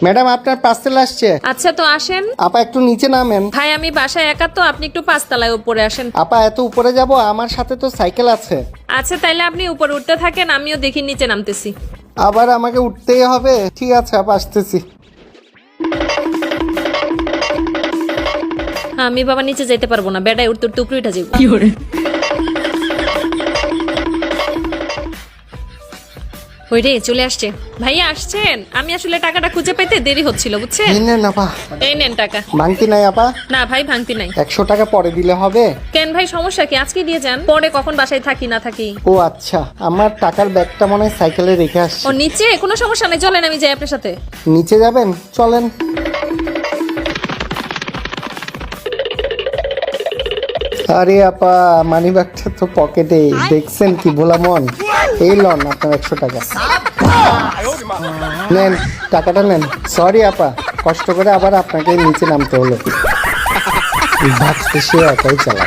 Madam আপনার parcel আসছে। আচ্ছা তো আসেন। আপা একটু নিচে নামেন। ভাই আমি বাসায় একা, তো আপনি একটু পাঁচতলায় উপরে আসেন। আপা এত উপরে যাব, আমার সাথে তো সাইকেল আছে। আচ্ছা তাইলে আপনি উপরে উঠতে থাকেন, আমিও দেখি নিচে নামতেছি। আবার আমাকে উঠতেই হবে? ঠিক আছে আপা, আসতেছি। আমি বাবা নিচে যেতে পারবো না, বেড়ায় উঠতে উঠতে উপরে উঠে যাবো। ওই রে চলে আসছে। ভাইয়া আসছেন? আমি আসলে টাকাটা খুঁজে পেতে দেরি হচ্ছিল বুঝছেন। এই নেন আপা। এই নেন টাকা। ভাঙতি নাই আপা? না ভাই ভাঙতি নাই। 100 টাকা পরে দিলে হবে? কেন ভাই সমস্যা কি? আজকে দিয়ে যান, পরে কখন বাসায় থাকি না থাকি। ও আচ্ছা, আমার টাকার ব্যাগটা মনে হয় সাইকেলে রেখে আসছি। ও নিচে? কোনো সমস্যা নাই, চলেন আমি যাই আপনার সাথে। নিচে যাবেন? চলেন। আরে আপা, মানি ব্যাগটা তো পকেটে, দেখছেন কি ভোলা মন। এই লন আপনার 100 টাকা। নেন টাকাটা নেন। সরি আপা, কষ্ট করে আবার আপনাকে নিচে নামতে হলো। ভাবতে সে একাই চালা।